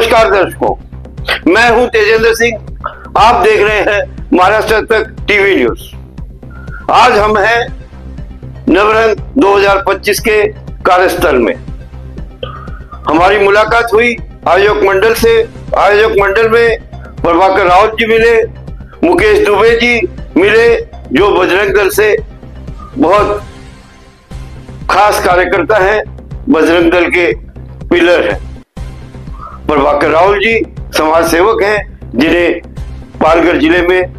नमस्कार दर्शकों, मैं हूं तेजेंद्र सिंह। आप देख रहे हैं महाराष्ट्र तक टीवी न्यूज। आज हम हैं नवरंग 2025 के कार्यस्थल में। हमारी मुलाकात हुई आयोजक मंडल से। आयोजक मंडल में प्रभाकर रावत जी मिले, मुकेश दुबे जी मिले, जो बजरंग दल से बहुत खास कार्यकर्ता हैं, बजरंग दल के पिलर हैं। प्रभाकर रावत जी समाज सेवक हैं, जिन्हें पालघर जिले में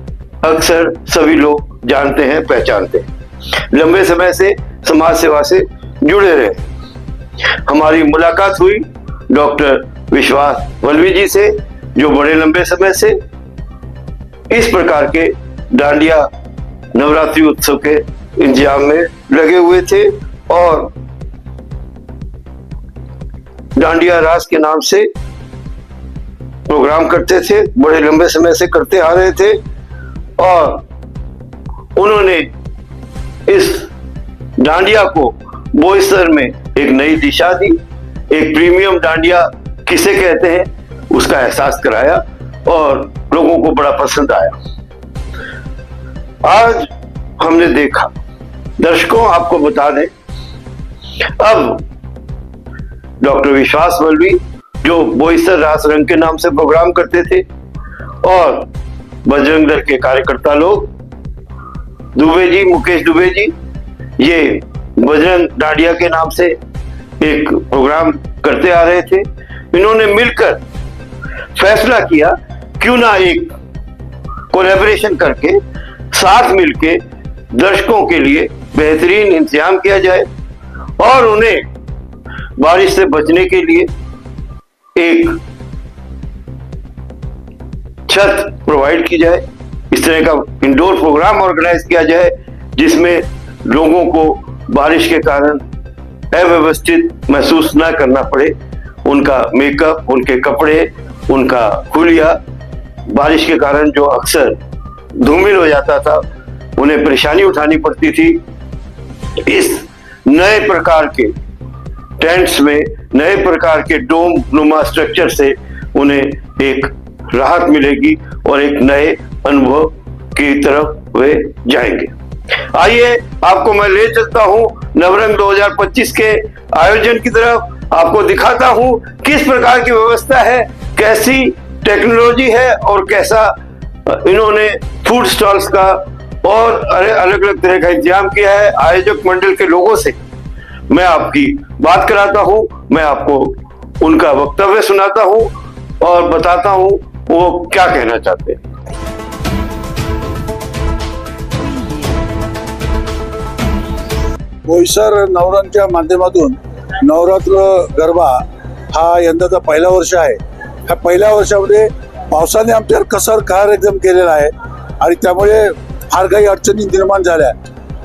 अक्सर सभी लोग जानते हैं, पहचानते हैं। लंबे समय से समाज सेवा से जुड़े रहे। हमारी मुलाकात हुई डॉक्टर विश्वास वल्लवी जी से, जो बड़े लंबे समय से इस प्रकार के डांडिया नवरात्रि उत्सव के इंतजाम में लगे हुए थे और डांडिया रास के नाम से प्रोग्राम करते थे, बड़े लंबे समय से करते आ रहे थे। और उन्होंने इस डांडिया को बोईसर में एक नई दिशा दी, एक प्रीमियम डांडिया किसे कहते हैं उसका एहसास कराया और लोगों को बड़ा पसंद आया। आज हमने देखा, दर्शकों आपको बता दें, अब डॉक्टर विश्वास वल्लवी जो बोईसर रास रंग के नाम से प्रोग्राम करते थे और बजरंग दल के कार्यकर्ता लोग दुबे जी, मुकेश दुबे जी, ये बजरंग डांडिया के नाम से एक प्रोग्राम करते आ रहे थे। इन्होंने मिलकर फैसला किया क्यों ना एक कोलैबोरेशन करके साथ मिलके दर्शकों के लिए बेहतरीन इंतजाम किया जाए और उन्हें बारिश से बचने के लिए एक छत प्रोवाइड की जाए। इस तरह का इंडोर प्रोग्राम ऑर्गेनाइज किया जाए जिसमें लोगों को बारिश के कारण अव्यवस्थित महसूस ना करना पड़े। उनका मेकअप, उनके कपड़े, उनका हुलिया बारिश के कारण जो अक्सर धूमिल हो जाता था, उन्हें परेशानी उठानी पड़ती थी। इस नए प्रकार के टेंट्स में, नए प्रकार के डोम नुमा स्ट्रक्चर से उन्हें एक राहत मिलेगी और एक नए अनुभव की तरफ वे जाएंगे। आइए आपको मैं ले चलता हूं नवरंग 2025 के आयोजन की तरफ। आपको दिखाता हूं किस प्रकार की व्यवस्था है, कैसी टेक्नोलॉजी है और कैसा इन्होंने फूड स्टॉल्स का और अलग अलग तरह का इंतजाम किया है। आयोजक मंडल के लोगों से मैं आपकी बात कराता हूं, मैं आपको उनका वक्तव्य सुनाता हूं और बताता हूं वो क्या कहना चाहते हैं। बोईसर नवरंगच्या माध्यमातून नवरात्र गरबा हा यंदाचा पहिला वर्ष आहे। ह्या पहिल्या वर्षामध्ये पावसाने आमच्यावर कसर कार एकदम केलेला आहे आणि त्यामुळे फार काही अडचणी निर्माण झाल्या,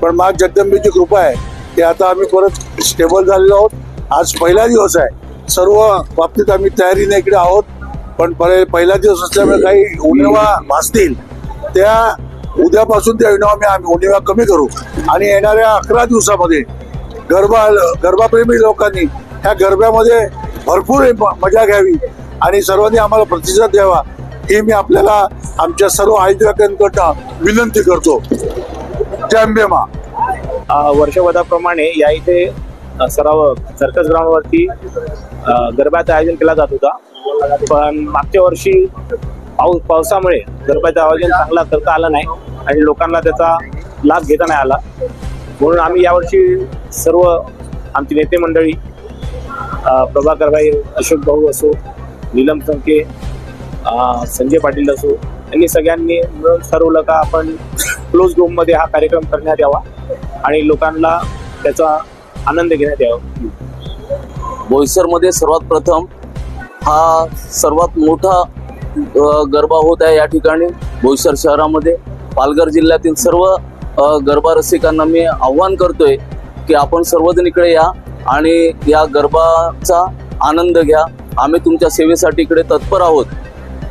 पण माँ जगदंबेची कृपा आहे की आता आम्ही परत स्टेबल झालेलो आहोत। आज पहिला दिवस आहे, सर्व बाबतीत आम्ही तयारीने इकडे आहोत, पण पहिला दिवस असल्यामुळे काही उणिवा भासतील त्या उद्यापासून त्या उणिवा कमी करू आणि येणाऱ्या 11 दिवसामध्ये गरबाप्रेमी लोकांनी ह्या गरब्यामध्ये भरपूर मजा घ्यावी आणि सर्वांनी आम्हाला प्रतिसाद द्यावा, ही मी आपल्याला आमच्या सर्व आयोजकांकडून विनंती करतो। जय अंबे माँ। वर्षभराप्रमाणे या इथे सराव सर्कस ग्राउंडवरती गरब्याचं आयोजन केला जात होता, पण मागच्या वर्षी पावसामुळे गरब्याचं आयोजन चांगला करता आलं नाही आणि लोकांना त्याचा लाभ घेता नाही आला। म्हणून आम्ही यावर्षी सर्व आमची नेते मंडळी, प्रभाकर भाई, अशोक भाऊ असो, नीलम संके, संजय पाटील असो, यांनी सगळ्यांनी मिळून ठरवलं का आपण क्लोज रूम मध्ये हा कार्यक्रम करण्यात यावा आणि लोकांना त्याचा आनंद घेण्यात यावा। बोईसर मध्ये सर्वात प्रथम हा सर्वात मोठा गरबा होत आहे या ठिकाणी बोईसर शहरामध्ये। पालघर जिल्ह्यातील सर्व गरबा रसिकांना मी आव्हान करतोय की आपण सर्वजण इकडे या आणि या गरबाचा आनंद घ्या। आम्ही तुमच्या सेवेसाठी इकडे तत्पर आहोत।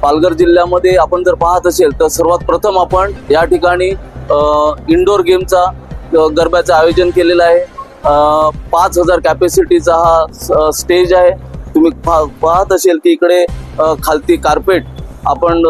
पालघर जिल्ह्यामध्ये आपण जर पाहत असेल तर सर्वात प्रथम आपण या ठिकाणी इंडोर गेमचा गरब्याचं आयोजन केलेलं आहे। 5000 कॅपॅसिटीचा हा स्टेज आहे। तुम्ही पाहत असेल की इकडे खालती कार्पेट आपण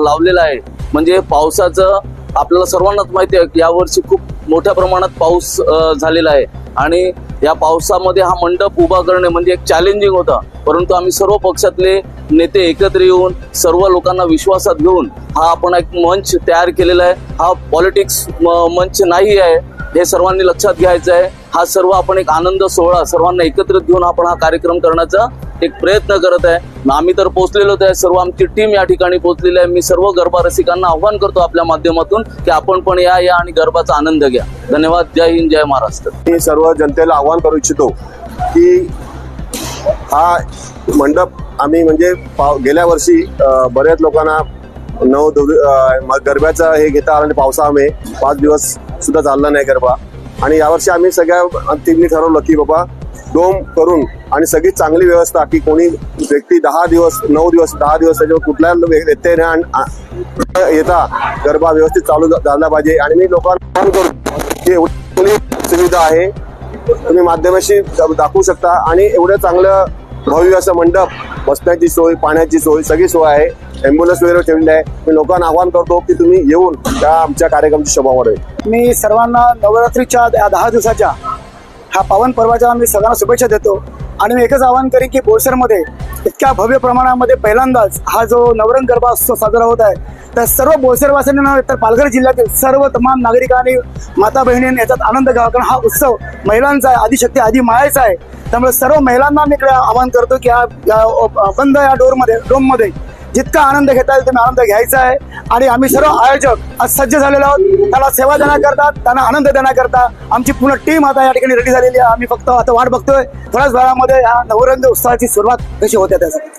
लावलेलं आहे. म्हणजे पावसाचं आपल्याला सर्वांनाच माहिती आहे की यावर्षी खूप मोठ्या प्रमाणात पाऊस झालेला आहे आणि या पावसामध्ये हा मंडप उभा करणे म्हणजे एक चॅलेंजिंग होता. परंतु आम्ही सर्व पक्षातले नेते एकत्र येऊन सर्व लोकांना विश्वासात घेऊन हा आपण एक मंच तयार केलेला आहे. हा पॉलिटिक्स मंच नाही आहे, हे सर्वांनी लक्षात घ्यायचं आहे. हा सर्व आपण एक आनंद सोहळा सर्वांना एकत्रित घेऊन आपण हा कार्यक्रम करण्याचा एक प्रयत्न करत आहे. आम्ही तर पोहोचलेलो आहे, सर्व आमची टीम या ठिकाणी पोहोचलेली आहे. मी सर्व गरबा रसिकांना आव्हान करतो आपल्या माध्यमातून की आपण पण या आणि गरबाचा आनंद घ्या. धन्यवाद. जय हिंद, जय महाराष्ट्र. मी सर्व जनतेला आव्हान करू इच्छितो की हा मंडप आम्ही म्हणजे गेल्या वर्षी बऱ्याच लोकांना गरब्याचा हे घेता आला आणि पावसामुळे 5 दिवस सुद्धा चालला नाही गरबा. आणि यावर्षी आम्ही सगळ्या टीमनी ठरवलं की बाबा डोम करून आणि सगळी चांगली व्यवस्था की कोणी व्यक्ती 10 दिवस 9 दिवस 10 दिवस त्याच्यावर कुठल्या व्यत्यय न येता गरबा व्यवस्थित चालू झाला पाहिजे. आणि मी लोकांना आवाहन करतो की एवढी सुविधा आहे, तुम्ही माध्यमाशी दाखवू शकता आणि एवढं चांगलं भव्य असं मंडप, बसण्याची सोय, पाण्याची सोय, सगळी सोय आहे. ॲम्ब्युलन्स वगैरे ठेवलेली आहे. मी लोकांना आवाहन करतो की तुम्ही येऊन त्या आमच्या कार्यक्रमाची शोभा वाढवेल. मी सर्वांना नवरात्रीच्या 10 दिवसाच्या ह्या पावन पर्वाच्या मी सगळ्यांना शुभेच्छा देतो. आणि मी एकच आवाहन करेन की बोईसरमध्ये इतक्या भव्य प्रमाणामध्ये पहिल्यांदाच हा जो नवरंग गरबा उत्सव साजरा होत आहे, तर सर्व बोईसरवासियांनी नव्हे तर पालघर जिल्ह्यातील सर्व तमाम नागरिकांनी, माता बहिणींनी याच्यात आनंद घ्यावा. कारण हा उत्सव महिलांचा आहे, आदिशक्ती आदि मायाचा आहे. त्यामुळे सर्व महिलांना मी इकडे आवाहन करतो की बंद या डोममध्ये जितका आनंद घेता येईल तुम्ही आनंद घ्यायचा आहे. आणि आम्ही सर्व आयोजक आज सज्ज झालेलो आहोत. त्याला सेवा देण्याकरता, त्यांना आनंद देण्याकरता आमची पूर्ण टीम आता या ठिकाणी रेडी झालेली आहे. आम्ही फक्त आता वाट बघतोय थोड्याच वेळामध्ये या नवरंग उत्सवाची सुरुवात कशी होते त्यासाठी.